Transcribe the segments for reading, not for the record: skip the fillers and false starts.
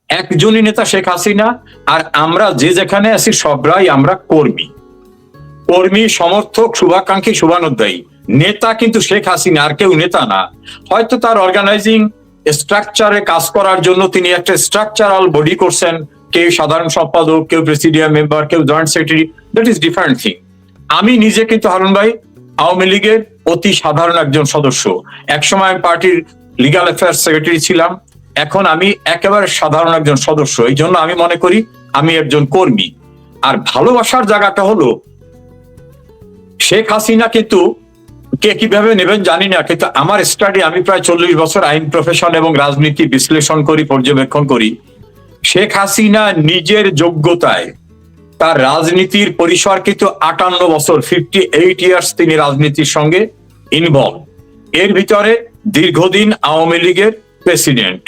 একজনই নেতা শেখ হাসিনা, আর আমরা যে যেখানে আছি সবরাই আমরা কর্মী, সমর্থক, শুভাকাঙ্ক্ষী, শুভানুধ্যায়ী। নেতা কিন্তু শেখ হাসিনা, আর কেউ নেতা না। হয়তো তার অর্গানাইজিং স্ট্রাকচারে কাজ করার জন্য তিনি একটা স্ট্রাকচারাল বডি করছেন, কেউ সাধারণ সম্পাদক, কেউ প্রেসিডিয়াম মেম্বার, কেউ joint secretary, that is different thing. আমি নিজে কিন্তু হারুন ভাই আওয়ামী লীগের অতি সাধারণ একজন সদস্য। একসময় আমি পার্টির লিগাল অ্যাফেয়ার্স সেক্রেটারি ছিলাম, এখন আমি একেবারে সাধারণ একজন সদস্য। এই জন্য আমি মনে করি আমি একজন কর্মী। আর ভালোবাসার জায়গাটা হলো, শেখ হাসিনা কিন্তু কে কিভাবে নেবেন জানি না, কিন্তু আমার স্টাডি, আমি প্রায় 40 বছর আইন প্রফেশন এবং রাজনীতি বিশ্লেষণ করি, পর্যবেক্ষণ করি। শেখ হাসিনা নিজের যোগ্যতায় তার রাজনীতির পরিসর কিন্তু 58 বছর, 58 ইয়ার্স তিনি রাজনীতির সঙ্গে ইনভলভ। এর ভিতরে দীর্ঘদিন আওয়ামী লীগের president,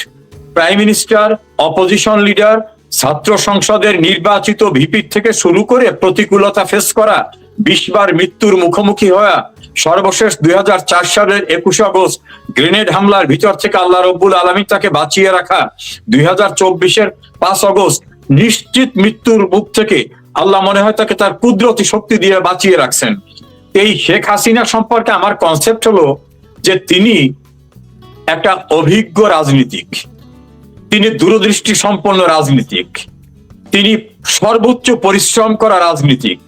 prime minister, opposition leader, ছাত্র সংসদের নির্বাচিত ভিপি থেকে শুরু করে প্রতিকূলতা ফেস করা, 20 বার মৃত্যুর মুখোমুখি হওয়া, সর্বশেষ 2004 সালের 21 আগস্ট গ্রেনেড হামলার ভিতর থেকে আল্লাহ রব্বুল আলামিন তাকে বাঁচিয়ে রাখা, 2024-এর 5 আগস্ট নিশ্চিত মৃত্যুর মুখ থেকে আল্লাহ মনে হয় তাকে তার কুদরতি শক্তি দিয়ে বাঁচিয়ে রাখছেন। এই শেখ হাসিনা সম্পর্কে আমার কনসেপ্ট হলো যে তিনি একটা অভিজ্ঞ রাজনীতিক, তিনি দূরদৃষ্টি সম্পন্ন রাজনীতিক, তিনি সর্বোচ্চ পরিশ্রম করা রাজনীতিক,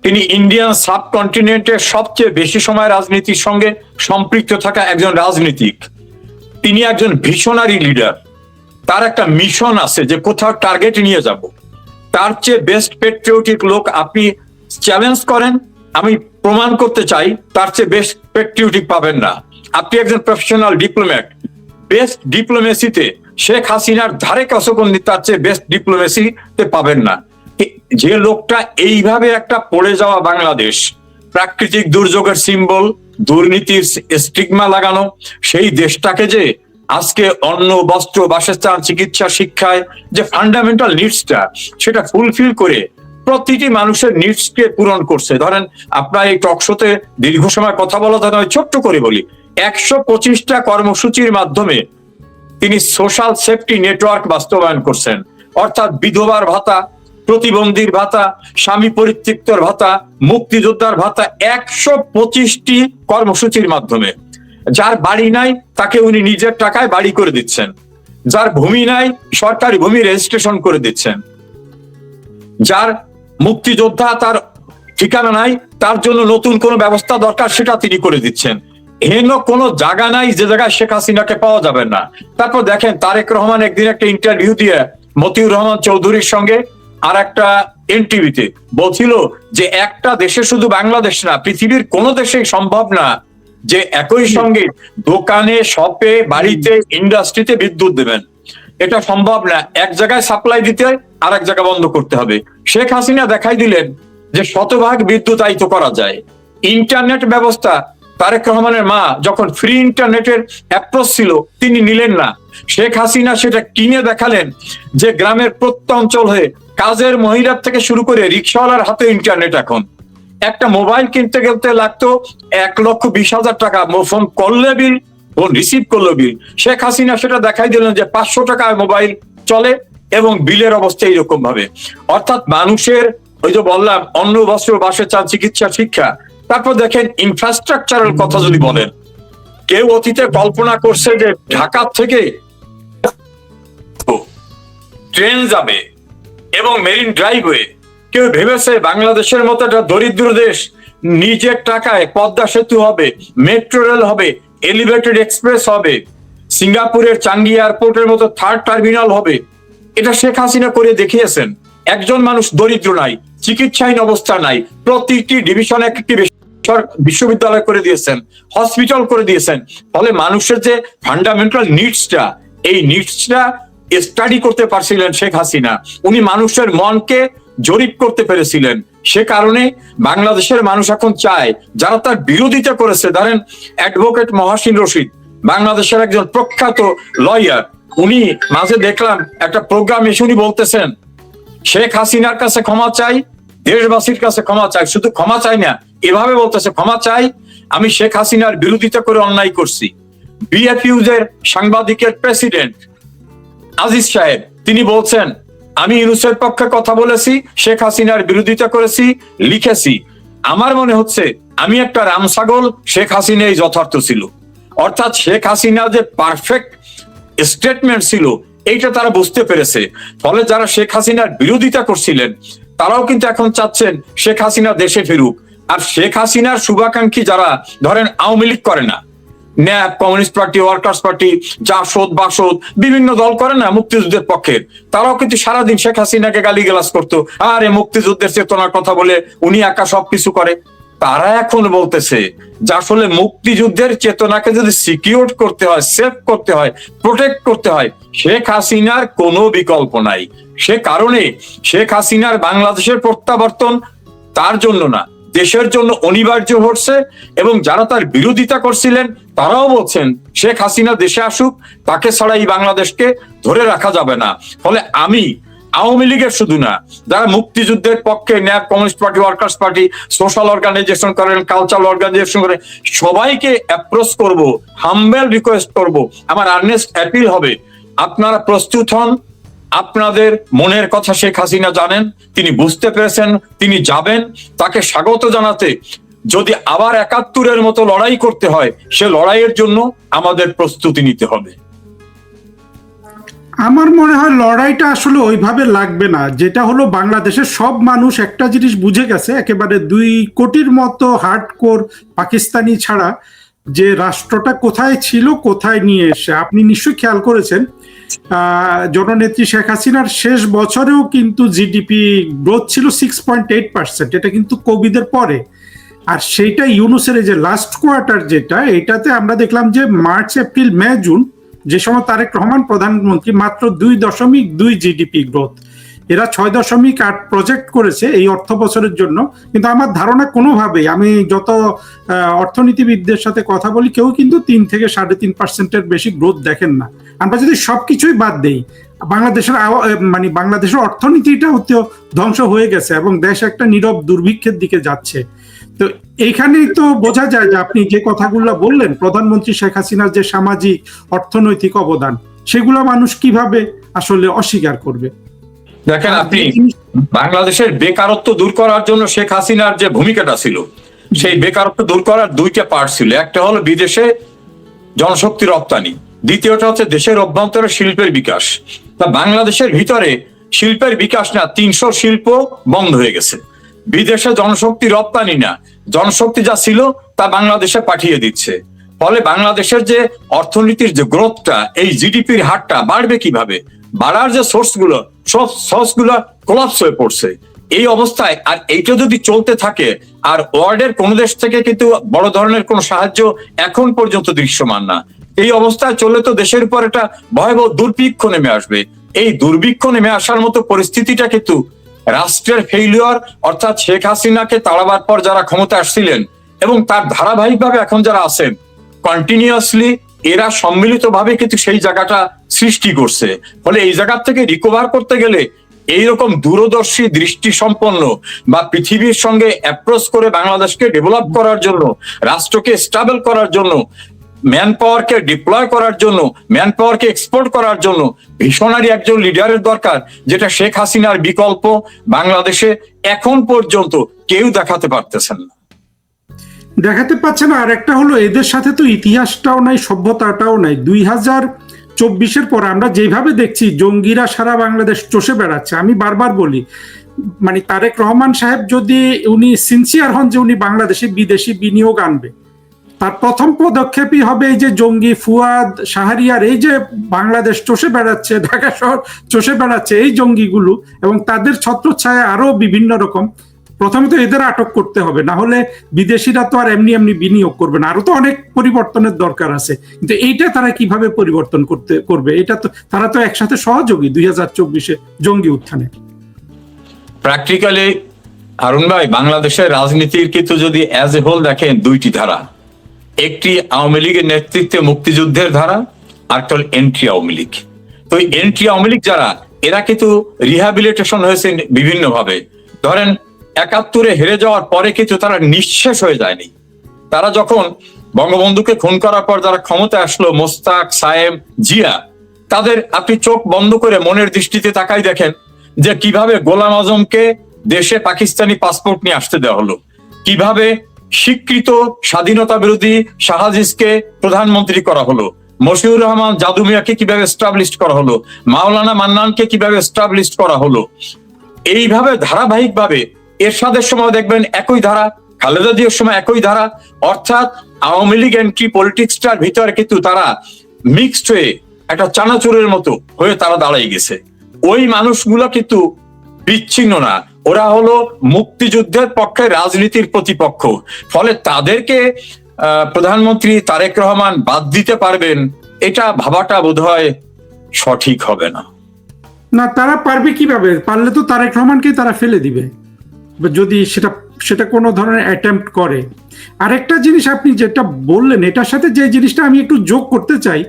তিনি ইন্ডিয়ান সাবকন্টিনেন্টের সবচেয়ে বেশি সময় রাজনীতির সঙ্গে সম্পৃক্ত থাকা একজন রাজনীতিক। তিনি একজন ভিশনারি লিডার, তার একটা মিশন আছে যে কোথাও টার্গেট নিয়ে যাব। তার চেয়ে বেস্ট পেট্রিয়টিক লোক আপনি চ্যালেঞ্জ করেন, আমি প্রমাণ করতে চাই, তার চেয়ে বেস্ট পেট্রিয়টিক পাবেন না। আপনি একজন প্রফেশনাল ডিপ্লোম্যাট, বেস্ট ডিপ্লোমেসিতে শেখ হাসিনার ধারে কাছাকাছি তার চেয়ে বেস্ট ডিপ্লোমেসিতে পাবেন না। যে লোকটা এইভাবে একটা পড়ে যাওয়া বাংলাদেশ, প্রাকৃতিক দুর্যোগের সিম্বল, দুর্নীতির স্টিগমা লাগানো সেই দেশটাকে যে আজকে অন্ন, বস্ত্র, বাসস্থান, চিকিৎসা, শিক্ষায় যে ফান্ডামেন্টাল নিডসটা সেটা ফুলফিল করে প্রতিটি মানুষের নিডসকে পূরণ করছে। ধরেন আপনার এই টক শোতে দীর্ঘ সময় কথা বলা, ধরেন ছোট্ট করে বলি, 125টা কর্মসূচির মাধ্যমে তিনি সোশ্যাল সেফটি নেটওয়ার্ক বাস্তবায়ন করছেন। অর্থাৎ বিধবার ভাতা, প্রতিবন্ধীর ভাতা, স্বামী পরিত্যক্তর ভাতা, মুক্তিযোদ্ধার ভাতা, 125টি কর্মসূচির মাধ্যমে। যার বাড়ি নাই তাকে উনি নিজের টাকায় বাড়ি করে দিচ্ছেন, যার ভূমি নাই সরকারি ভূমি রেজিস্ট্রেশন করে দিচ্ছেন, যার মুক্তিযোদ্ধা তার ঠিকানা নাই তার জন্য নতুন কোনো ব্যবস্থা দরকার সেটা তিনি করে দিচ্ছেন। হেন কোনো জায়গা নাই যে জায়গায় শেখ হাসিনাকে পাওয়া যাবে না। তারপর দেখেন তারেক রহমান একদিন একটা ইন্টারভিউ দিয়ে মতিউর রহমান চৌধুরীর সঙ্গে আর একটা এনটিভিতে বলছিল যে একটা দেশে, শুধু বাংলাদেশ না, পৃথিবীর কোনো দেশেই সম্ভব না যে একই সঙ্গে দোকানে, শপে, বাড়িতে, ইন্ডাস্ট্রিতে বিদ্যুৎ দেবেন। এটা সম্ভব না, এক জায়গায় সাপ্লাই দিতে আর এক জায়গা বন্ধ করতে হবে। শেখ হাসিনা দেখাই দিলেন যে শতভাগ বিদ্যুতায়িত করা যায়। ইন্টারনেট ব্যবস্থা, তারেক রহমানের মা যখন ফ্রি ইন্টারনেটের অ্যাপ্রোচ ছিল তিনি নিলেন না, শেখ হাসিনা সেটা কিনে দেখালেন যে গ্রামের প্রত্যঞ্চল হয়ে কাজের মহিলার থেকে শুরু করে রিক্সাওয়ালার হাতে ইন্টারনেট। এখন একটা মোবাইল কিনতে গেলতে লাগতো 1,20,000 টাকা, ফোন করলে বিল, ফোন রিসিভ করলো বিল। শেখ হাসিনা সেটা দেখাই দিলেন যে 500 টাকায় মোবাইল চলে এবং বিলের অবস্থা এইরকম ভাবে। অর্থাৎ মানুষের ওই যে বললাম অন্ন, বস্ত্র, বাসস্থান, চিকিৎসা, শিক্ষা। তারপর দেখেন ইনফ্রাস্ট্রাকচারের কথা যদি বলেন, কেউ অতীতে কল্পনা করছে যে ঢাকা থেকে ট্রেন যাবে এবং মেরিন ড্রাইভওয়ে? কেউ ভেবেছে বাংলাদেশের মতো একটা দরিদ্র দেশ নিজের টাকায় পদ্মা সেতু হবে, মেট্রো রেল হবে, এলিভেটেড এক্সপ্রেস হবে, সিঙ্গাপুরের চাঙ্গি এয়ারপোর্টের মতো 3rd টার্মিনাল হবে? এটা শেখ হাসিনা করে দেখিয়েছেন। একজন মানুষ দরিদ্র নাই, চিকিৎসাহীন অবস্থা নাই, প্রতিটি ডিভিশনে একটি বিশ্ববিদ্যালয় করে দিয়েছেন, হসপিটাল করে দিয়েছেন। ফলে মানুষের যে ফান্ডামেন্টাল নিডসটা, এই নিডসটা স্টাডি করতে পারছিলেন শেখ হাসিনা। উনি মানুষের মনকে জরিপ করতে পেরেছিলেন। সে কারণে বাংলাদেশের মানুষ এখন চায়, যারা তার বিরোধিতা করেছে, ধরেন অ্যাডভোকেট মহাসিন রশিদ, বাংলাদেশের একজন প্রখ্যাত লয়ার, উনি মাঝে দেখলাম একটা প্রোগ্রাম এসে উনি বলতেছেন শেখ হাসিনার কাছে ক্ষমা চাই, দেশবাসীর কাছে ক্ষমা চাই। শুধু ক্ষমা চাই না, এভাবে বলতেছে, ক্ষমা চাই আমি শেখ হাসিনার বিরোধিতা করে অন্যায় করছি। বিএফইউজের সাংবাদিকের প্রেসিডেন্ট আজিজ সাহেব তিনি বলছেন আমি ইউনূসের পক্ষে কথা বলেছি, শেখ হাসিনার বিরোধিতা করেছি, লিখেছি। আমার মনে হচ্ছে আমি একটা রামছাগল, শেখ হাসিনাই যথার্থ ছিল। অর্থাৎ শেখ হাসিনা যে পারফেক্ট স্টেটমেন্ট ছিল এইটা তারা বুঝতে পেরেছে। ফলে যারা শেখ হাসিনার বিরোধিতা করছিলেন তারাও কিন্তু এখন চাচ্ছেন শেখ হাসিনা দেশে ফিরুক। আর শেখ হাসিনার শুভাকাঙ্ক্ষী যারা ধরেন আওয়ামী লীগ করে না, NAP, communist party, workers party, Jasad, Basad, বিভিন্ন দল করে না মুক্তিযুদ্ধের পক্ষে, তারাও কিন্তু সারাদিন শেখ হাসিনাকে গালিগালাজ করতো, আর এই মুক্তিযুদ্ধের চেতনার কথা বলে উনি একা সবকিছু করে। তারা এখন বলতেছে যে আসলে মুক্তিযুদ্ধের চেতনাকে যদি সিকিউর করতে হয়, সেভ করতে হয়, প্রোটেক্ট করতে হয়, শেখ হাসিনার কোনো বিকল্প নাই। সে কারণে শেখ হাসিনার বাংলাদেশের প্রত্যাবর্তন তার জন্য না, দেশের জন্য অনিবার্য হচ্ছে। এবং যারা তার বিরোধিতা করছিলেন তারাও বলছেন শেখ হাসিনা দেশে আসুক, তাকে ছাড়া এই বাংলাদেশকে ধরে রাখা যাবে না। ফলে আমি আওয়ামী লীগের শুধু না, যারা মুক্তিযুদ্ধের পক্ষে NAP, communist party, workers party, social organisation করেন, কালচারাল অর্গানাইজেশন করেন, সবাইকে অ্যাপ্রোচ করব, হাম্বেল রিকোয়েস্ট করব, আমার আর্নেস্ট অ্যাপিল হবে, আপনারা প্রস্তুত হন। আপনাদের মনের কথা শেখ হাসিনা জানেন, তিনি বুঝতে পেরেছেন, তিনি যাবেন। তাকে স্বাগত জানাতে যদি আবার ৭১-এর মতো লড়াই করতে হয়, সে লড়াইয়ের জন্য আমাদের প্রস্তুতি নিতে হবে। আমার মনে হয় লড়াইটা আসলে ওইভাবে লাগবে না। যেটা হলো, বাংলাদেশের সব মানুষ একটা জিনিস বুঝে গেছে, একেবারে ২ কোটির মতো হার্ডকোর পাকিস্তানি ছাড়া, যে রাষ্ট্রটা কোথায় ছিল, কোথায় নিয়ে এসে। আপনি নিশ্চয়ই খেয়াল করেছেন জননেত্রী শেখ হাসিনার শেষ বছরেও কিন্তু জিডিপি গ্রোথ ছিল 6.8%, এটা কিন্তু কোভিডের পরে। আর সেইটা ইউনূসের যে লাস্ট কোয়ার্টার, যেটা এটাতে আমরা দেখলাম যে মার্চ, এপ্রিল, মে, জুন, যে সময় তারেক রহমান প্রধানমন্ত্রী, মাত্র 2.2 জিডিপি গ্রোথ। এরা 6.8 প্রজেক্ট করেছে এই অর্থ বছরের জন্য। কিন্তু আমার ধারণা কোনোভাবেই, আমি যত অর্থনীতিবিদদের সাথে কথা বলি, কেউ কিন্তু 3 থেকে 3.5%-এর বেশি গ্রোথ দেখেন না। আমরা যদি সবকিছুই বাদ দেই, বাংলাদেশের অর্থনীতিটা হচ্ছে ধ্বংস হয়ে গেছে এবং দেশ একটা নীরব দুর্ভিক্ষের দিকে যাচ্ছে। তো এইখানেই তো বোঝা যায় যে আপনি যে কথাগুলো বললেন, প্রধানমন্ত্রী শেখ হাসিনার যে সামাজিক অর্থনৈতিক অবদান, সেগুলো মানুষ কিভাবে আসলে অস্বীকার করবে। দেখেন, আপনি বাংলাদেশের বেকারত্ব দূর করার জন্য শেখ হাসিনার যে ভূমিকাটা ছিল, সেই বেকারত্ব দূর করার 2টা পার্ট ছিল। একটা হলো বিদেশে জনশক্তি রপ্তানি, দ্বিতীয়টা হচ্ছে দেশের অভ্যন্তরে শিল্পের বিকাশ। তা বাংলাদেশের ভিতরে শিল্পের বিকাশ না, 300 শিল্প বন্ধ হয়ে গেছে। বিদেশে জনশক্তি রপ্তানি না, জনশক্তি যা ছিল তা বাংলাদেশে পাঠিয়ে দিচ্ছে। ফলে বাংলাদেশের যে অর্থনীতির যে গ্রোথটা, এই জিডিপির হারটা বাড়বে কিভাবে? বাড়ার যে সব সোর্সগুলো কোলাপস হয়ে পড়ছে। এই অবস্থায় আর এইটা যদি চলতে থাকে, আর ওয়ার্ল্ডের কোন দেশ থেকে কিন্তু বড় ধরনের কোন সাহায্য এখন পর্যন্ত দৃশ্যমান না, এই অবস্থায় চললে তো দেশের উপর একটা ভয়াবহ দুর্ভিক্ষ নেমে আসবে। এই দুর্ভিক্ষ নেমে আসার মতো পরিস্থিতিটা কিন্তু রাষ্ট্রের ফেইলিওর, অর্থাৎ শেখ হাসিনাকে তাড়াবার পর যারা ক্ষমতা আসছিলেন এবং তার ধারাবাহিকভাবে এখন যারা আছেন, কন্টিনিউয়াসলি এরা সম্মিলিতভাবে কিন্তু সেই জায়গাটা সৃষ্টি করছে। ফলে এই জায়গা থেকে রিকভার করতে গেলে এইরকম দূরদর্শী, দৃষ্টি সম্পন্ন বা পৃথিবীর সঙ্গে অ্যাপ্রোচ করে বাংলাদেশকে ডেভেলপ করার জন্য, রাষ্ট্রকে স্টেবল করার জন্য, ম্যান পাওয়ারকে ডিপ্লয় করার জন্য, ম্যান পাওয়ারকে এক্সপোর্ট করার জন্য ভিশনারি একজন লিডারের দরকার, যেটা শেখ হাসিনার বিকল্প বাংলাদেশে এখন পর্যন্ত কেউ দেখাতে পারতেছেন না, দেখাতে পাচ্ছে না। আর একটা হলো, এদের সাথে তো ইতিহাসটাও নাই, সভ্যতাটাও নাই। 2024-এর পর আমরা যেভাবে দেখছি জঙ্গিরা সারা বাংলাদেশ চষে বেড়াচ্ছে। আমি বারবার বলি, তারেক রহমান সাহেব যদি উনি সিনসিয়ার হন যে উনি বাংলাদেশে বিদেশি বিনিয়োগ আনবে, তার প্রথম পদক্ষেপই হবে এই যে জঙ্গি ফুয়াদ, শাহরিয়ার, এই যে বাংলাদেশ চষে বেড়াচ্ছে, ঢাকা শহর চষে বেড়াচ্ছে এই জঙ্গিগুলো, এবং তাদের ছত্রছায়া আরো বিভিন্ন রকম, প্রথমে তো এদের আটক করতে হবে, না হলে বিদেশিরা তো আর এমনি এমনি বিনিয়োগ করবে না। আরো তো অনেক পরিবর্তনের দরকার আছে, কিন্তু এইটা তারা কিভাবে পরিবর্তন করবে? এটা তো তারা তো একসাথে সহযোগী 2024-এ জঙ্গি উত্থানে। প্র্যাকটিক্যালি হারুন ভাই, বাংলাদেশের রাজনীতির কিন্তু যদি অ্যাজ এ হোল দেখেন, 2টি ধারা। একটি আওয়ামী লীগের নেতৃত্বে মুক্তিযুদ্ধের ধারা, আর একটা হল এন্ট্রি আওয়ামী লীগ। তো এন্ট্রি আওয়ামী লীগ যারা, এরা কিন্তু রিহ্যাবিলিটেশন হয়েছে বিভিন্ন ভাবে। ধরেন ৭১-এ হেরে যাওয়ার পরে কিন্তু তারা নিঃশেষ হয়ে যায়নি। তারা যখন বঙ্গবন্ধুকে খুন করার পর যারা ক্ষমতা আসলো, মোস্তাক, সায়েম, জিয়া, তাদের আপনি চোখ বন্ধ করে মনের দৃষ্টিতে তাকাই দেখেন যে কিভাবে গোলাম আজমকে দেশে পাকিস্তানি পাসপোর্ট নিয়ে আসতে দেওয়া হলো, কিভাবে স্বীকৃত স্বাধীনতা বিরোধী শাহাজিজকে প্রধানমন্ত্রী করা হলো, মশিউর রহমান জাদু মিয়াকে কিভাবে এস্টাবলিশ করা হলো, মাওলানা মান্নানকে কিভাবে এস্টাবলিশ করা হলো। এইভাবে ধারাবাহিকভাবে এরশাদের সময় দেখবেন একই ধারা, খালেদা জিয়ার সময় একই ধারা, অর্থাৎ আওয়ামী লীগ এন্ট্রি পলিটিক্সটার ভিতরে কিন্তু তারা মিক্সড হয়ে একটা চানাচুরের মতো হয়ে তারা দাঁড়াই গেছে। ওই মানুষগুলো কিন্তু বিচ্ছিন্ন না, ওরা হলো মুক্তিযুদ্ধের পক্ষে রাজনীতির প্রতিপক্ষ। ফলে তাদেরকে প্রধানমন্ত্রী তারেক রহমান বাদ দিতে পারবেন এটা ভাবাটা বোধহয় সঠিক হবে না। না, তারা পারবে কিভাবে? পারলে তো তারেক রহমানকে তারা ফেলে দিবে যদি সেটা কোনো ধরনের অ্যাটেম্প্ট করে। আরেকটা জিনিস আপনি যেটা বললেন, এটার সাথে যে জিনিসটা আমি একটু যোগ করতে চাই,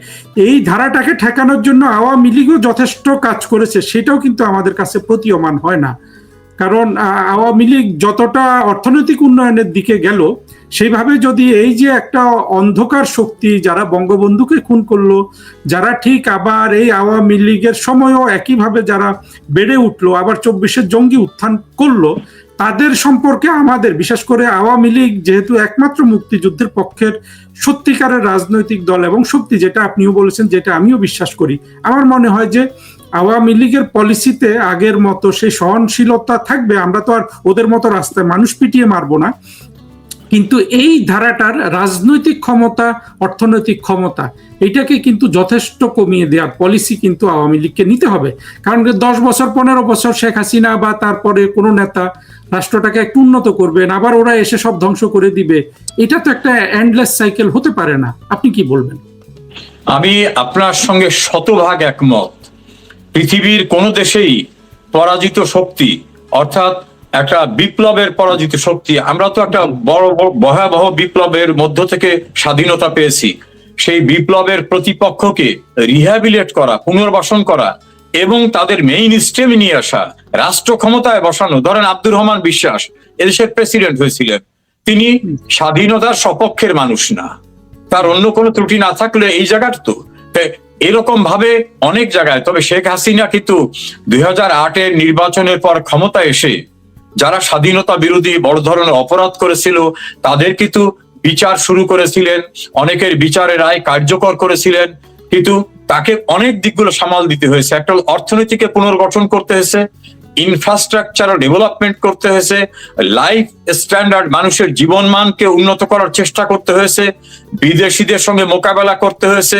এই ধারাটাকে ঠেকানোর জন্য আওয়ামী লীগও যথেষ্ট কাজ করেছে, সেটাও কিন্তু আমাদের কাছে প্রতীয়মান হয় না। কারণ আওয়ামী লীগ যতটা অর্থনৈতিক উন্নয়নের দিকে গেল, সেইভাবে যদি এই যে একটা অন্ধকার শক্তি যারা বঙ্গবন্ধুকে খুন করলো, যারা ঠিক আবার এই আওয়ামী লীগের সময়ও একইভাবে যারা বেড়ে উঠলো, আবার 24-এর জঙ্গি উত্থান করলো, তাদের সম্পর্কে আমাদের, বিশেষ করে আওয়ামী লীগ যেহেতু একমাত্র মুক্তিযুদ্ধের পক্ষের সত্যিকারের রাজনৈতিক দল এবং শক্তি, যেটা আপনিও বলেছেন, যেটা আমিও বিশ্বাস করি, আমার মনে হয় যে আওয়ামী লীগের পলিসিতে আগের মতো সেই সহনশীলতা থাকবে। আমরা তো আর ওদের মতো রাস্তায় মানুষ পিটিয়ে মারবো না, কিন্তু এই ধারাটার রাজনৈতিক ক্ষমতা, অর্থনৈতিক ক্ষমতা, এটাকে কিন্তু যথেষ্ট কমিয়ে দেওয়ার পলিসি কিন্তু আওয়ামী লীগকে নিতে হবে। কারণ 10 বছর 15 বছর শেখ হাসিনা বা তারপরে কোনো নেতা রাষ্ট্রটাকে একটু উন্নত করবেন, আবার ওরা এসে সব ধ্বংস করে দিবে, এটা তো একটা এন্ডলেস সাইকেল হতে পারে না। আপনি কি বলবেন? আমি আপনার সঙ্গে শতভাগ একমত। পৃথিবীর কোন দেশেই পরাজিত শক্তি, অর্থাৎ একটা বিপ্লবের পরাজিত শক্তি, আমরা তো একটা বড় ভয়াবহ বিপ্লবের মধ্য থেকে স্বাধীনতা পেয়েছি, সেই বিপ্লবের প্রতিপক্ষকে রিহ্যাবিলিট করা, পুনর্বাসন করা এবং তাদের মেইন স্ট্রিমে নিয়ে আসা, রাষ্ট্র ক্ষমতায় বসানো। ধরেন আব্দুর রহমান বিশ্বাস এদেশের প্রেসিডেন্ট হয়েছিলেন, তিনি স্বাধীনতার সপক্ষের মানুষ না, তার অন্য কোনো ত্রুটি না থাকলে এই জায়গাটা তো এরকম ভাবে অনেক জায়গায়। তবে শেখ হাসিনা কিন্তু 2008-এর নির্বাচনের পর ক্ষমতা এসে যারা স্বাধীনতা বিরোধী বড় ধরনের অপরাধ করেছিল তাদের কিন্তু বিচার শুরু করেছিলেন, অনেকের বিচারের রায় কার্যকর করেছিলেন, কিন্তু তাকে অনেক দিকগুলো সামাল দিতে হয়েছে। একটা অর্থনীতিকে পুনর্গঠন করতে হয়েছে, ইনফ্রাস্ট্রাকচার ডেভেলপমেন্ট করতে হয়েছে, লাইফ স্ট্যান্ডার্ড মানুষের জীবনমানকে উন্নত করার চেষ্টা করতে হয়েছে, বিদেশিদের সঙ্গে মোকাবেলা করতে হয়েছে,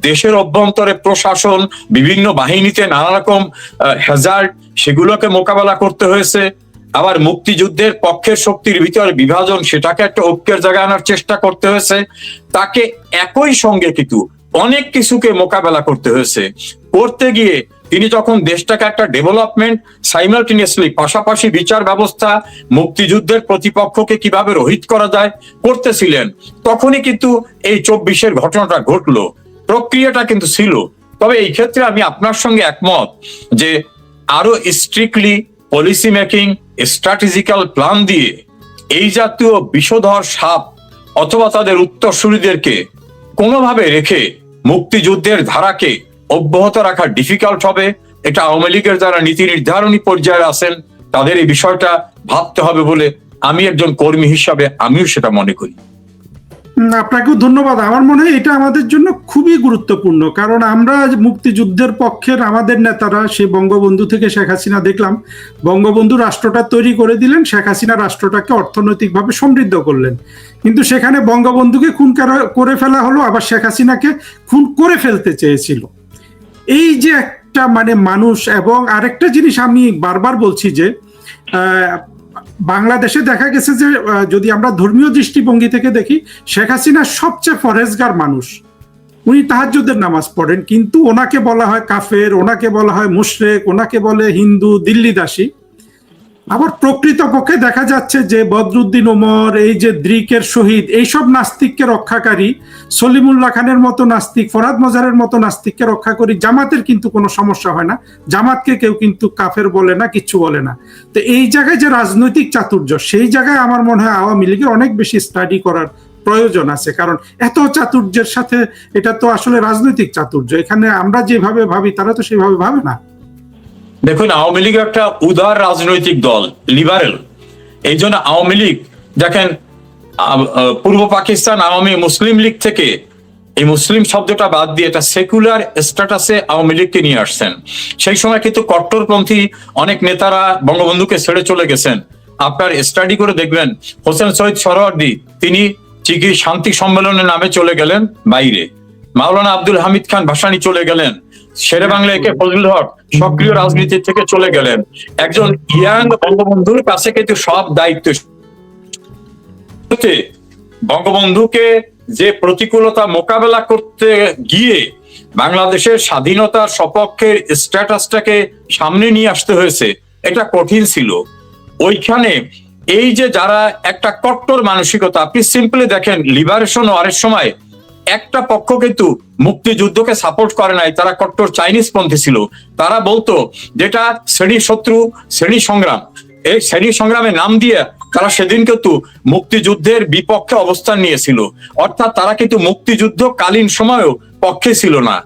দেশের অভ্যন্তরে প্রশাসন, বিভিন্ন বাহিনীতে নানা রকম হ্যাজার্ড, সেগুলোকে মোকাবেলা করতে হয়েছে। আবার মুক্তিযুদ্ধের পক্ষের শক্তির ভিতরে বিভাজন, সেটাকে একটা ঐক্যের জায়গায় আনার চেষ্টা করতে হয়েছে। তাকে একই সঙ্গে কিন্তু অনেক কিছুকে মোকাবেলা করতে হয়েছে। করতে গিয়ে তিনি যখন দেশটাকে একটা ডেভেলপমেন্ট সাইমালটেনিয়াসলি, পাশাপাশি বিচার ব্যবস্থা, মুক্তিযুদ্ধের প্রতিপক্ষকে কিভাবে রহিত করা যায় করতেছিলেন, তখনই কিন্তু এই 24-এর ঘটনাটা ঘটলো। প্রক্রিয়াটা কিন্তু ছিল। তবে এই ক্ষেত্রে আমি আপনার সঙ্গে একমত যে আরো strictly policy making, strategical plan দিয়ে এই জাতীয় বিষধর সাপ অথবা তাদের উত্তরসূরিদেরকে কোনোভাবে রেখে মুক্তিযুদ্ধের ধারাকে অব্যাহত রাখা ডিফিকাল্ট হবে। এটা আওয়ামী লীগের যারা নীতি নির্ধারণী পর্যায়ে আছেন তাদের এই বিষয়টা ভাবতে হবে বলে আমি একজন কর্মী হিসাবে আমিও সেটা মনে করি। আপনাকেও ধন্যবাদ। আমার মনে হয় এটা আমাদের জন্য খুবই গুরুত্বপূর্ণ, কারণ আমরা মুক্তিযুদ্ধের পক্ষের আমাদের নেতারা, সে বঙ্গবন্ধু থেকে শেখ হাসিনা, দেখলাম বঙ্গবন্ধু রাষ্ট্রটা তৈরি করে দিলেন, শেখ হাসিনা রাষ্ট্রটাকে অর্থনৈতিকভাবে সমৃদ্ধ করলেন, কিন্তু সেখানে বঙ্গবন্ধুকে খুন করে ফেলা হলো, আবার শেখ হাসিনাকে খুন করে ফেলতে চেয়েছিল। এই যে একটা মানুষ। এবং আরেকটা জিনিস আমি বারবার বলছি যে বাংলাদেশে দেখা গেছে যে যদি আমরা ধর্মীয় দৃষ্টিভঙ্গি থেকে দেখি, শেখ হাসিনা সবচেয়ে ফরেজগার মানুষ, উনি তাহাজ্জুদের নামাজ পড়েন, কিন্তু ওনাকে বলা হয় কাফের, ওনাকে বলা হয় মুশরিক, ওনাকে বলে হিন্দু, দিল্লি দাসী। আবার প্রকৃতপক্ষে দেখা যাচ্ছে যে বদরুদ্দিন ওমর, এই যে দ্রিকের শহীদ, এইসব নাস্তিককে রক্ষাকারী, সলিমুল্লাহ খানের মতো নাস্তিক, ফরহাদ মজারের মতো নাস্তিককে রক্ষা করি, জামাতের কিন্তু কোনো সমস্যা হয় না, জামাতকে কেউ কিন্তু কাফের বলে না, কিচ্ছু বলে না। তো এই জায়গায় যে রাজনৈতিক চাতুর্য, সেই জায়গায় আমার মনে হয় আওয়ামী লীগের অনেক বেশি স্টাডি করার প্রয়োজন আছে, কারণ এত চাতুর্যের সাথে এটা তো আসলে রাজনৈতিক চাতুর্য। এখানে আমরা যেভাবে ভাবি তারা তো সেভাবে ভাবে না। দেখুন, আওয়ামী লীগ একটা উদার রাজনৈতিক দল, লিবারেল। এই জন্য আওয়ামী লীগ দেখেন, পূর্ব পাকিস্তান আওয়ামী মুসলিম লীগ থেকে এই মুসলিম শব্দটা বাদ দিয়ে এটা সেকুলার স্ট্যাটাসে আওয়ামী লীগকে নিয়ে আসছেন। সেই সময় কিন্তু কট্টরপন্থী অনেক নেতারা বঙ্গবন্ধুকে ছেড়ে চলে গেছেন। আপনার স্টাডি করে দেখবেন, হোসেন শহীদ সোহরাওয়ার্দী তিনি ঠিকই শান্তি সম্মেলনের নামে চলে গেলেন বাইরে, মাওলানা আব্দুল হামিদ খান ভাসানী চলে গেলেন, শেরে বাংলা একে ফজলুল হক সক্রিয় রাজনীতি থেকে চলে গেলেন। একজন ইয়াং বঙ্গবন্ধুর কাছে কিন্তু সব দায়িত্ব। বঙ্গবন্ধুকে যে প্রতিকূলতা মোকাবেলা করতে গিয়ে বাংলাদেশের স্বাধীনতার সপক্ষের স্ট্যাটাসটাকে সামনে নিয়ে আসতে হয়েছে, এটা কঠিন ছিল। ওইখানে এই যে যারা একটা কট্টর মানসিকতা, আপনি সিম্পলি দেখেন লিবারেশন ওয়ারের সময় একটা পক্ষ কিন্তু মুক্তিযুদ্ধকে সাপোর্ট করে নাই, তারা কট্টর চাইনিজ পন্থী ছিল। তারা বলতো যেটা শ্রেণী শত্রু, শ্রেণী সংগ্রাম, এই শ্রেণী সংগ্রামের নাম দিয়ে তারা সেদিন কিন্তু মুক্তিযুদ্ধের বিপক্ষে অবস্থান নিয়েছিল। অর্থাৎ তারা কিন্তু মুক্তিযুদ্ধ কালীন সময়ও পক্ষে ছিল না।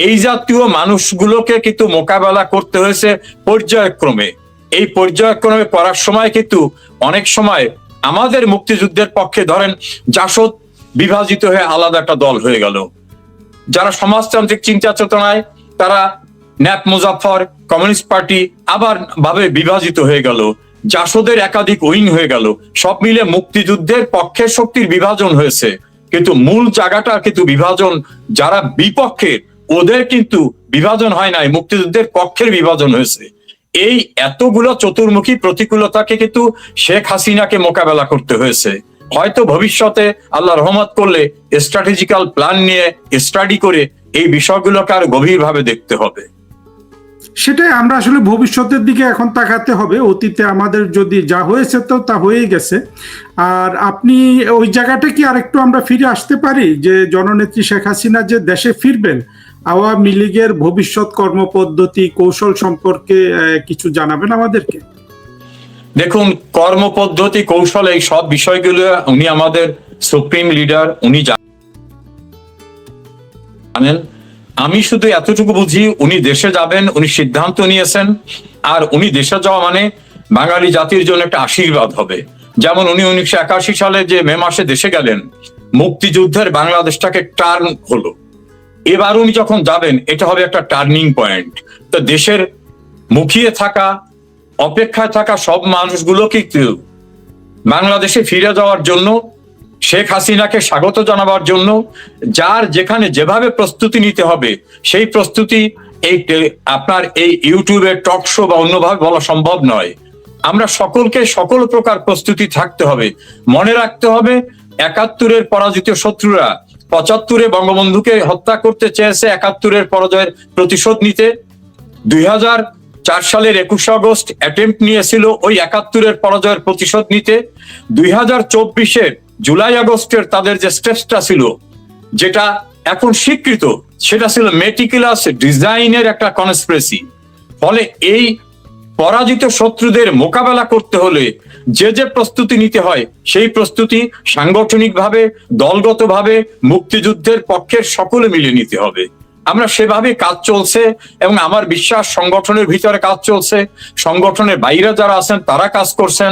এই জাতীয় মানুষগুলোকে কিন্তু মোকাবেলা করতে হয়েছে পর্যায়ক্রমে। এই পর্যায়ক্রমে করার সময় কিন্তু অনেক সময় আমাদের মুক্তিযুদ্ধের পক্ষে ধরেন জাসদ বিভাজিত হয়ে আলাদা একটা দল হয়ে গেল। যারা সমাজতান্ত্রিক চিন্তা চেতনায় তারা ন্যাপ মুজাফফর, কমিউনিস্ট পার্টি আবার ভাবে বিভাজিত হয়ে গেল, জাসদের একাধিক উইং হয়ে গেল। সব মিলে মুক্তিযুদ্ধের পক্ষের শক্তির বিভাজন হয়েছে, কিন্তু মূল জায়গাটা কিন্তু বিভাজন যারা বিপক্ষের ওদের কিন্তু বিভাজন হয় নাই, মুক্তিযুদ্ধের পক্ষের বিভাজন হয়েছে। এই এতগুলো চতুর্মুখী প্রতিকূলতাকে কিন্তু শেখ হাসিনাকে মোকাবেলা করতে হয়েছে। হয়তো ভবিষ্যতে আল্লাহ রহমত করলে স্ট্র্যাটেজিক্যাল প্ল্যান নিয়ে স্টাডি করে এই বিষয়গুলোকে আরো গভীরভাবে দেখতে হবে। সেটাই আমরা আসলে ভবিষ্যতের দিকে এখন তাকাতে হবে। অতীতে আমাদের যদি যা হয়েছে তো তা হয়েই গেছে। আর আপনি ওই জায়গাটা কি আরেকটু আমরা ফিরে আসতে পারি যে জননেত্রী শেখ হাসিনা যে দেশে ফিরবেন, আওয়ামী লীগের ভবিষ্যৎ কর্মপদ্ধতি কৌশল সম্পর্কে কিছু জানাবেন আমাদেরকে? দেখুন, কর্মপদ্ধতি কৌশল এই সব বিষয়গুলো উনি আমাদের সুপ্রিম লিডার, উনি জানেন। আমি শুধু এতটুকু বুঝি উনি দেশে যাবেন, উনি সিদ্ধান্ত নিয়েছেন। আর উনি দেশে যাওয়া মানে বাঙালি জাতির জন্য একটা আশীর্বাদ হবে। যেমন উনি 1981 সালে যে মে মাসে দেশে গেলেন, মুক্তিযুদ্ধের বাংলাদেশটাকে টার্ন হলো। এবার উনি যখন যাবেন এটা হবে একটা টার্নিং পয়েন্ট। তো দেশের মুখিয়ে থাকা, অপেক্ষায় থাকা সব মানুষগুলোকে বাংলাদেশে ফিরে যাওয়ার জন্য, শেখ হাসিনাকে স্বাগত জানাবার জন্য যার যেখানে যেভাবে প্রস্তুতি নিতে হবে সেই প্রস্তুতি এই আপনার এই ইউটিউবে টক শো বা অন্যভাবে বলা সম্ভব নয়। আমরা সকলকে সকল প্রকার প্রস্তুতি থাকতে হবে। মনে রাখতে হবে 71-এর পরাজিত শত্রুরা 75-এ বঙ্গবন্ধুকে হত্যা করতে চেয়েছে, 71-এর পরাজয়ের প্রতিশোধ নিতে। 2004 সালের 21 আগস্ট অ্যাটেম্প্ট নিয়েছিল ওই 71-এর পরাজয়ের প্রতিশোধ নিতে। 2024-এর জুলাই আগস্টের তাদের যে স্টেপসটা ছিল, যেটা এখন স্বীকৃত, সেটা ছিল মেটিকুলাস ডিজাইনের একটা কনস্পিরেসি। ফলে এই পরাজিত শত্রুদের মোকাবেলা করতে হলে যে যে প্রস্তুতি নিতে হয় সেই প্রস্তুতি সাংগঠনিকভাবে, দলগতভাবে মুক্তিযুদ্ধের পক্ষের সকলে মিলে নিতে হবে। আমরা সেভাবে কাজ চলছে এবং আমার বিশ্বাস সংগঠনের ভিতরে কাজ চলছে, সংগঠনের বাইরে যারা আছেন তারা কাজ করছেন,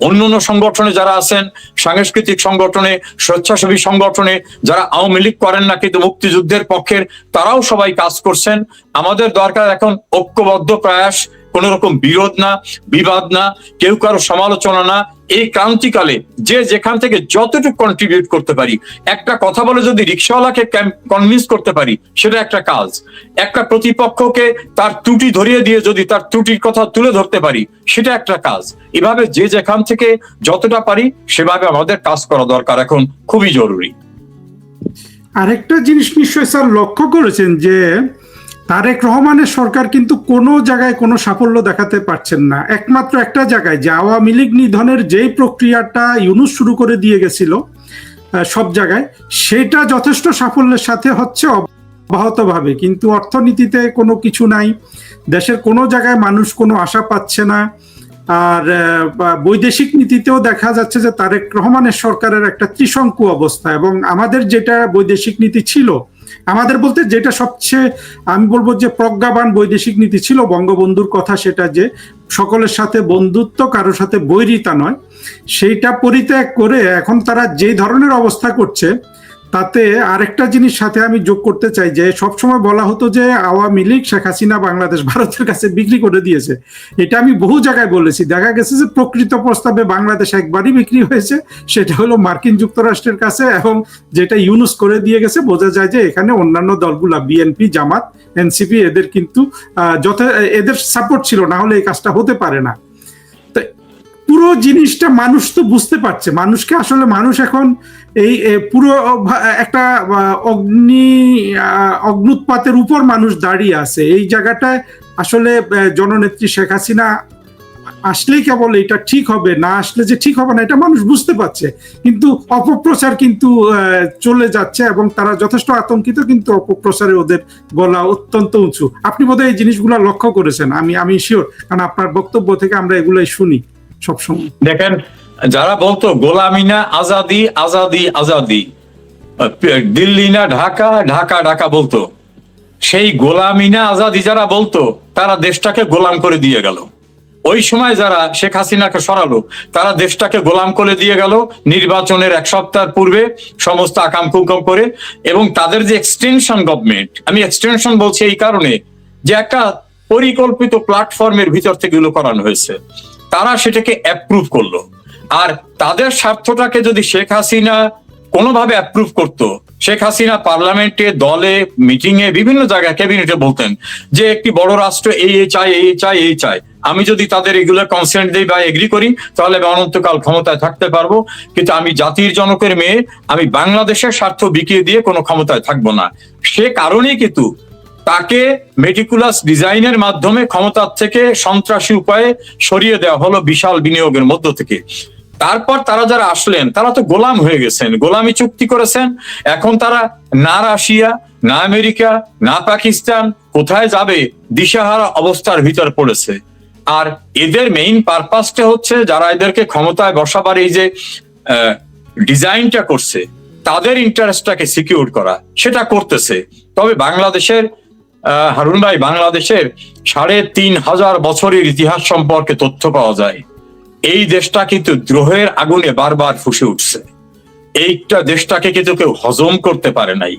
অন্যান্য সংগঠনে যারা আছেন, সাংস্কৃতিক সংগঠনে, স্বেচ্ছাসেবী সংগঠনে যারা আওয়ামী লীগ করেন না কিন্তু মুক্তিযুদ্ধের পক্ষের, তারাও সবাই কাজ করছেন। আমাদের দরকার এখন ঐক্যবদ্ধ প্রয়াস, কোন রকম বিরোধ না, বিবাদ না, কেউ কারো সমালোচনা না। এই ক্রান্তিকালে যে যেখান থেকে যতটুকু কন্ট্রিবিউট করতে পারি, একটা কথা বলে যদি রিক্সাওয়ালাকে কনভিন্স করতে পারি সেটা একটা কাজ। একটা প্রতিপক্ষকে তার ত্রুটি ধরিয়ে দিয়ে যদি তার ত্রুটির কথা তুলে ধরতে পারি সেটা একটা কাজ। এভাবে যে যেখান থেকে যতটা পারি সেভাবে আমাদের কাজ করা দরকার, এখন খুবই জরুরি। আরেকটা জিনিস নিশ্চয়ই স্যার লক্ষ্য করেছেন যে তারেক রহমানের সরকার কিন্তু কোনো জায়গায় কোনো সাফল্য দেখাতে পারছেন না। একমাত্র একটা জায়গায়, যে আওয়ামী লীগ নিধনের যেই প্রক্রিয়াটা ইউনূস শুরু করে দিয়ে গেছিল সব জায়গায়, সেটা যথেষ্ট সাফল্যের সাথে হচ্ছে অব্যাহতভাবে, কিন্তু অর্থনীতিতে কোনো কিছু নাই, দেশের কোনো জায়গায় মানুষ কোনো আশা পাচ্ছে না। আর বৈদেশিক নীতিতেও দেখা যাচ্ছে যে তারেক রহমানের সরকারের একটা ত্রিশঙ্কু অবস্থা, এবং আমাদের যেটা বৈদেশিক নীতি ছিল, আমাদের বলতে যেটা সবচেয়ে আমি বলবো যে প্রজ্ঞাবান বৈদেশিক নীতি ছিল বঙ্গবন্ধুর কথা, সেটা যে সকলের সাথে বন্ধুত্ব, কারোর সাথে বৈরিতা নয়, সেইটা পরিত্যাগ করে এখন তারা যে ধরনের অবস্থা করছে, তাতে আরেকটা জিনিস সাথে আমি যোগ করতে চাই যে সবসময় বলা হতো যে আওয়ামী লীগ শেখ হাসিনা বাংলাদেশ ভারতের কাছে বিক্রি করে দিয়েছে। এটা আমি বহু জায়গায় বলেছি, দেখা গেছে যে প্রকৃত প্রস্তাবে বাংলাদেশ একবারই বিক্রি হয়েছে, সেটা হলো মার্কিন যুক্তরাষ্ট্রের কাছে, এবং যেটা ইউনুস করে দিয়ে গেছে। বোঝা যায় যে এখানে অন্যান্য দলগুলা বিএনপি, জামাত, এনসিপি এদের কিন্তু এদের সাপোর্ট ছিল, না হলে এই কাজটা হতে পারে না। পুরো জিনিসটা মানুষ তো বুঝতে পারছে, মানুষকে আসলে মানুষ এখন এই পুরো একটা অগ্নুৎপাতের উপর মানুষ দাঁড়িয়ে আছে। এই জায়গাটায় আসলে জননেত্রী শেখ হাসিনা আসলেই কেবল এটা ঠিক হবে, না আসলে যে ঠিক হবে না এটা মানুষ বুঝতে পারছে, কিন্তু অপপ্রচার কিন্তু চলে যাচ্ছে এবং তারা যথেষ্ট আতঙ্কিত, কিন্তু অপপ্রচারে ওদের গলা অত্যন্ত উঁচু। আপনি বোধহয় এই জিনিসগুলো লক্ষ্য করেছেন, আমি শিওর, কারণ আপনার বক্তব্য থেকে আমরা এগুলাই শুনি সবসময়। দেখেন, যারা বলতো গোলামি না আজাদি, আজাদি আজাদি, দিল্লি না ঢাকা, ঢাকা ঢাকা বলতো, সেই গোলামি না আজাদি যারা বলতো তারা দেশটাকে গোলাম করে দিয়ে গেল। ওই সময় যারা শেখ হাসিনাকে সরালো তারা দেশটাকে গোলাম করে দিয়ে গেল নির্বাচনের এক সপ্তাহ পূর্বে সমস্ত আকাম কুকাম করে। এবং তাদের যে এক্সটেনশন গভর্নমেন্ট, আমি এক্সটেনশন বলছি এই কারণে যে একটা পরিকল্পিত প্ল্যাটফর্মের ভিতর থেকে এগুলো করানো হয়েছে, তারা সেটাকে অ্যাপ্রুভ করলো। আর তাদের স্বার্থটাকে যদি শেখ হাসিনা কোনোভাবে অ্যাপ্রুভ করতো, শেখ হাসিনা পার্লামেন্টে, দলে, মিটিং এ, বিভিন্ন জায়গায়, ক্যাবিনেটে বলতেন যে একটি বড় রাষ্ট্র এই চাই, এই চাই, এই চাই, আমি যদি তাদের এগুলো কনসেন্ট দিই বা এগ্রি করি তাহলে আমি অনন্তকাল ক্ষমতায় থাকতে পারবো, কিন্তু আমি জাতির জনকের মেয়ে, আমি বাংলাদেশের স্বার্থ বিকিয়ে দিয়ে কোনো ক্ষমতায় থাকবো না। সে কারণেই কিন্তু তাকে মেটিকুলাস ডিজাইনের মাধ্যমে ক্ষমতার থেকে সন্ত্রাসী উপায়ে সরিয়ে দেওয়া হলো বিশাল বিনিয়োগের মধ্য থেকে। তারপর তারা যারা আসলেন তারা তো গোলাম হয়ে গেছেন, গোলামি চুক্তি করেছেন। এখন তারা না রাশিয়া, না আমেরিকা, না পাকিস্তান, কোথায় যাবে দিশাহারা অবস্থার ভিতর পড়েছে। আর এদের মেইন পারপাসটা হচ্ছে যারা এদেরকে ক্ষমতায় বসাবার এই যে ডিজাইনটা করছে, তাদের ইন্টারেস্টটাকে সিকিউর করা, সেটা করতেছে। তবে বাংলাদেশের হারুন ভাই, বাংলাদেশের ৩৫০০ বছরের ইতিহাস সম্পর্কে তথ্য পাওয়া যায়। এই দেশটা কিন্তু দ্রোহের আগুনে বারবার ফুসে উঠছে। এইটা দেশটাকে কিন্তু কেউ হজম করতে পারে নাই।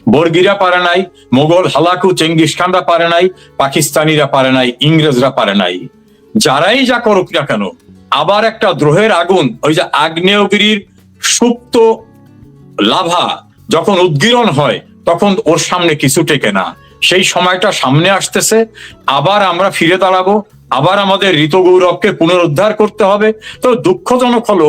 বর্গিরা পারে নাই, মোগল হালাকু চেঙ্গিস খানরা পারে নাই, পাকিস্তানিরা পারে নাই, ইংরেজরা পারে নাই। যারাই যা করুক না কেন, আবার একটা দ্রোহের আগুন, ওই যে আগ্নেয়গিরির সুপ্ত লাভা যখন উদ্গীরণ হয় তখন ওর সামনে কিছু টেকে না। সেই সময়টা সামনে আসতেছে, আবার আমরা ফিরে দাঁড়াবো, আবার আমাদের ঋত গৌরবকে পুনরুদ্ধার করতে হবে। তো দুঃখজনক হলো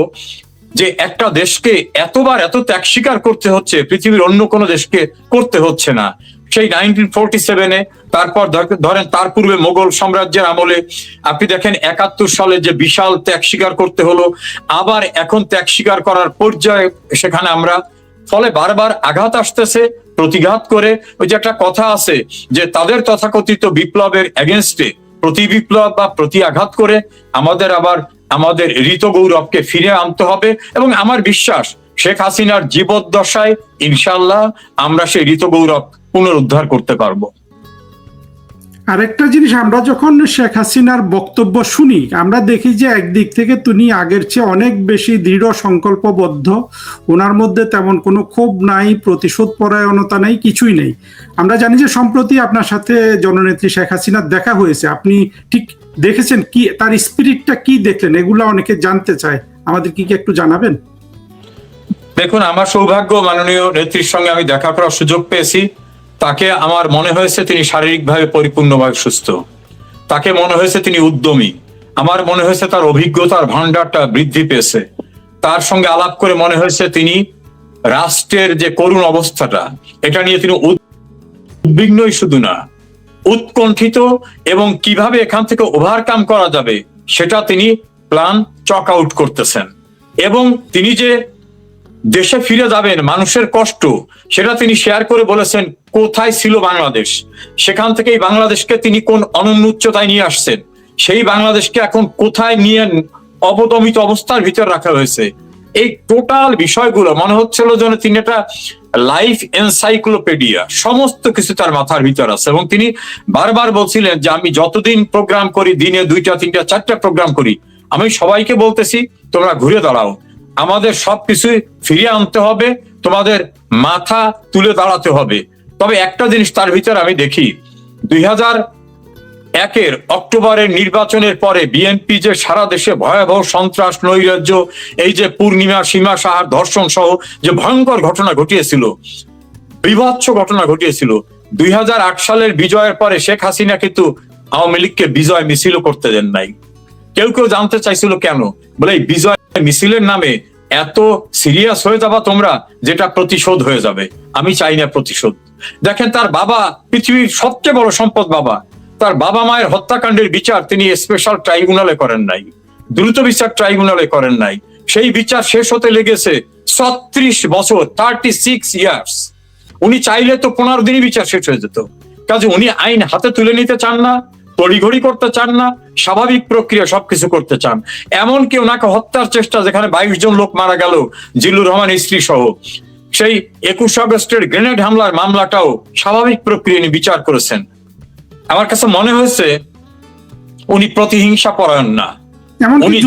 যে একটা দেশকে এতবার এত ত্যাগ স্বীকার করতে হচ্ছে, পৃথিবীর অন্য কোনো দেশকে করতে হচ্ছে না। সেই 1947-এ, তারপর ধরেন তার পূর্বে মোগল সাম্রাজ্যের আমলে আপনি দেখেন 71 সালে যে বিশাল ত্যাগ স্বীকার করতে হলো, আবার এখন ত্যাগ স্বীকার করার পর্যায়ে সেখানে আমরা, ফলে বারবার আঘাত আসতেছে, প্রতিঘাত করে। ওই যে একটা কথা আছে যে তাদের তথাকথিত বিপ্লবের এগেনস্টে প্রতি বিপ্লব বা প্রতি আঘাত করে আমাদের আবার আমাদের ঋত গৌরবকে ফিরে আনতে হবে। এবং আমার বিশ্বাস শেখ হাসিনার জীবদ্দশায় ইনশাল্লাহ আমরা সেই ঋত গৌরব পুনরুদ্ধার করতে পারবো। আরেকটা জিনিস, আমরা যখন শেখ হাসিনার বক্তব্য শুনি আমরা দেখি যে একদিক থেকে তিনি আগের চেয়ে অনেক বেশি দৃঢ় সংকল্পবদ্ধ, ওনার মধ্যে তেমন কোনো ক্ষোভ নাই, প্রতিশোধ পরায়ণতা নাই, কিছুই নেই। আমরা জানি যে সম্প্রতি আপনার সাথে জননেত্রী শেখ হাসিনার দেখা হয়েছে, আপনি ঠিক দেখেছেন কি, তার স্পিরিটটা কি দেখলেন, এগুলো অনেকে জানতে চায়, আমাদের কি একটু জানাবেন? দেখুন, আমার সৌভাগ্য মাননীয় নেত্রীর সঙ্গে আমি দেখা করার সুযোগ পেয়েছি। তাকে আমার মনে হয়েছে তিনি শারীরিকভাবে পরিপূর্ণভাবে সুস্থ, তাকে মনে হয়েছে তিনি উদ্যমী, আমার মনে হয়েছে তার অভিজ্ঞতার ভান্ডারটা বৃদ্ধি পেয়েছে। তার সঙ্গে আলাপ করে মনে হয়েছে তিনি রাষ্ট্রের যে করুণ অবস্থাটা, এটা নিয়ে তিনি উদ্বিগ্নই শুধু না, উৎকণ্ঠিত, এবং কিভাবে এখান থেকে ওভারকাম করা যাবে সেটা তিনি প্ল্যান চক আউট করতেছেন। এবং তিনি যে দেশে ফিরে যাবেন, মানুষের কষ্ট সেটা তিনি শেয়ার করে বলেছেন কোথায় ছিল বাংলাদেশ, সেখান থেকেই বাংলাদেশকে তিনি কোন অনন্য উচ্চতায় নিয়ে আসছেন। সেই বাংলাদেশকে এখন কোথায় নিয়ে অবদমিত অবস্থার ভিতর রাখা হয়েছে, এই টোটাল বিষয়গুলো মনে হচ্ছিল যেন তিনি একটা লাইফ এনসাইক্লোপিডিয়া, সমস্ত কিছু তার মাথার ভিতর আছে। এবং তিনি বারবার বলছিলেন যে আমি যতদিন প্রোগ্রাম করি, দিনে 2টা 3টা 4টা প্রোগ্রাম করি, আমি সবাইকে বলতেছি তোমরা ঘুরে দাঁড়াও, আমাদের সবকিছু ফিরিয়ে আনতে হবে, তোমাদের মাথা তুলে দাঁড়াতে হবে। তবে একটা জিনিস তার ভিতরে আমি দেখি, 2001 অক্টোবরের নির্বাচনের পরে বিএনপি যে সারা দেশে ভয়াবহ সন্ত্রাস, নৈরাজ্য, এই যে পূর্ণিমা, সীমা সাহার ধর্ষণ সহ যে ভয়ঙ্কর ঘটনা ঘটিয়েছিল, বিভৎস ঘটনা ঘটিয়েছিল, 2008 সালের বিজয়ের পরে শেখ হাসিনা কিন্তু আওয়ামী লীগকে বিজয় মিছিল করতে দেন নাই। কেউ কেউ জানতে চাইছিল কেন, বলে এই বিজয় মিছিলের নামে এত সিরিয়াস হয়ে যাবা তোমরা, যেটা প্রতিশোধ হয়ে যাবে। আমি চাই না প্রতিশোধ। দেখেন, তার বাবা পৃথিবীর সবচেয়ে বড় সম্পদ, বাবা, তার বাবা মায়ের হত্যাকাণ্ডের বিচার তিনি স্পেশাল ট্রাইব্যুনালে করেন নাই, দ্রুত বিচার ট্রাইব্যুনালে করেন নাই। সেই বিচার শেষ হতে লেগেছে 36 বছর, 36 ইয়ার্স। উনি চাইলে তো 15 দিনই বিচার শেষ হয়ে যেত। কাজে উনি আইন হাতে তুলে নিতে চান না, তড়িঘড়ি করতে চান না, স্বাভাবিক প্রক্রিয়া সবকিছু করতে চান। এমনকি ওনাকে হত্যার চেষ্টা, যেখানে 22 জন লোক মারা গেল, জিল্লুর রহমান স্ত্রী সহ, সেই 21 আগস্টের গ্রেনেড হামলার মামলাটাও স্বাভাবিক প্রক্রিয়া নিয়ে বিচার করেছেন। আমার কাছে মনে হয়েছে উনি প্রতিহিংসা পরায়ণ না, উনি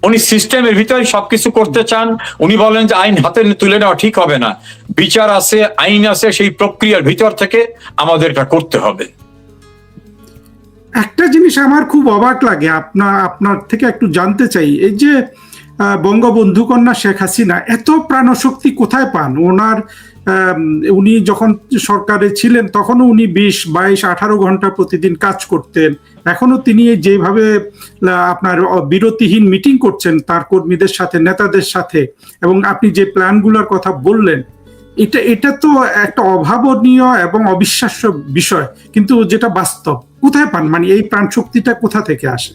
উনি সিস্টেমের ভিতরে সবকিছু করতে চান। উনি বলেন যে আইন হাতে তুলে নেওয়া ঠিক হবে না, বিচার আছে, আইন আছে, সেই প্রক্রিয়ার ভিতর থেকে আমাদের এটা করতে হবে। একটা জিনিস আমার খুব অবাক লাগে, আপনার থেকে একটু জানতে চাই, এই যে বঙ্গবন্ধু কন্যা শেখ হাসিনা এত প্রাণশক্তি কোথায় পান? উনি যখন সরকারে ছিলেন তখনও উনি 20, 22, 18 ঘন্টা প্রতিদিন কাজ করতেন। এখনো তিনি যেভাবে আপনার বিরতিহীন মিটিং করছেন তার কর্মীদের সাথে, নেতাদের সাথে, এবং আপনি যে প্ল্যানগুলোর কথা বললেন, এটা তো একটা অভাবনীয় এবং অবিশ্বাস্য বিষয়, কিন্তু যেটা বাস্তব। কোথায় পান, মানে এই প্রাণ শক্তিটা কোথা থেকে আসে?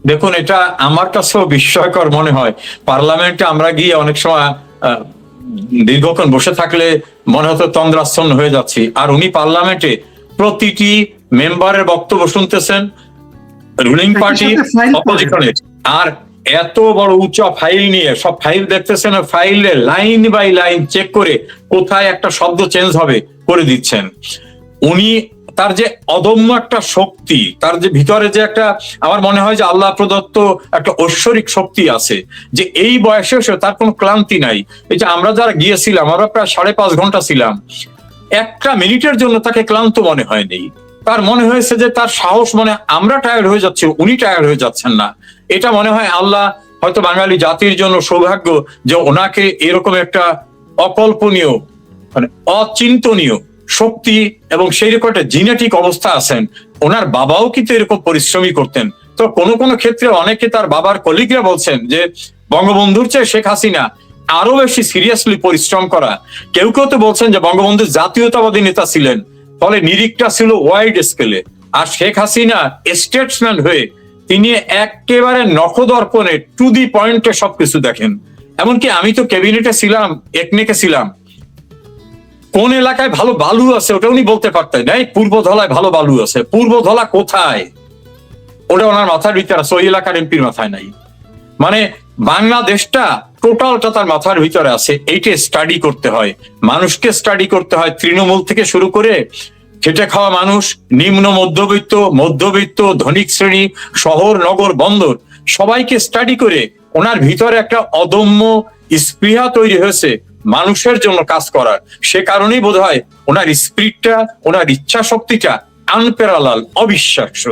দেখুন, এটা আমার কাছেও বিস্ময়কর মনে হয়। পার্লামেন্টে আমরা গিয়ে অনেক সময় দীর্ঘক্ষণ বসে থাকলে মনে হতো তন্দ্রাচ্ছন্ন হয়ে যাচ্ছি, আর উনি পার্লামেন্টে প্রতিটি মেম্বারের বক্তব্য শুনতেছেন, রুলিং পার্টি, অপোজিশনের, আর এত বড় উঁচা ফাইল নিয়ে সব ফাইল দেখতেছেন, ফাইলে লাইন বাই লাইন চেক করে কোথায় একটা শব্দ চেঞ্জ হবে করে দিচ্ছেন। উনি তার যে অদম্য একটা শক্তি, তার যে ভিতরে যে একটা, আমার মনে হয় যে আল্লাহ প্রদত্ত একটা ঐশ্বরিক শক্তি আছে, যে এই বয়সে তার কোনো ক্লান্তি নাই। এই যে আমরা যারা গিয়েছিলাম, আমরা প্রায় 5.5 ঘন্টা ছিলাম, একটা মিনিটের জন্য তাকে ক্লান্ত মনে হয়নি। তার মনে হয়েছে যে তার সাহস, মানে আমরা টায়ার্ড হয়ে যাচ্ছি, উনি টায়ার্ড হয়ে যাচ্ছেন না। এটা মনে হয় আল্লাহ হয়তো বাঙালি জাতির জন্য সৌভাগ্য যে ওনাকে এরকম একটা অকল্পনীয়, মানে অচিন্তনীয় শক্তি এবং সেই রকম একটা জিনেটিক অবস্থা আছেন। ওনার বাবাও কিন্তু এরকম পরিশ্রমী করতেন। তো কোনো কোনো ক্ষেত্রে অনেকে তার বাবার কলিগরা বলছেন যে বঙ্গবন্ধুর চেয়ে শেখ হাসিনা আরো বেশি সিরিয়াসলি পরিশ্রম করা। কেউ কেউ তো বলছেন যে বঙ্গবন্ধু জাতীয়তাবাদী নেতা ছিলেন, ফলে নিরিখটা ছিল ওয়াইড স্কেলে, আর শেখ হাসিনা স্টেটসম্যান হয়ে তিনি একেবারে নখদর্পণে টু দি পয়েন্টে সবকিছু দেখেন। এমনকি আমি তো ক্যাবিনেটে ছিলাম, একনেকে ছিলাম, কোন এলাকায় ভালো বালু আছে ওটা উনি বলতে পারতেন, নাই পূর্ব ধলায় ভালো বালু আছে, পূর্ব ধলা কোথায় ওটা ওনার মাথার ভিতরে আছে, ওই এলাকার এমপির মাথায় নাই। মানে বাংলাদেশটা টোটালটা তার মাথার ভিতরে আছে। এইটা স্টাডি করতে হয়, মানুষকে স্টাডি করতে হয়, তৃণমূল থেকে শুরু করে খেটে খাওয়া মানুষ, নিম্ন মধ্যবিত্ত, মধ্যবিত্ত, ধনিক শ্রেণী, শহর নগর বন্দর, সবাইকে স্টাডি করে ওনার ভিতরে একটা অদম্য স্পৃহা তৈরি হয়েছে মানুষের জন্য কাজ করার। সে কারণেই বোধহয় ওনার স্পিরিটটা, ওনার ইচ্ছা শক্তিটা আনপ্যারালাল, অবিশ্বাস্য।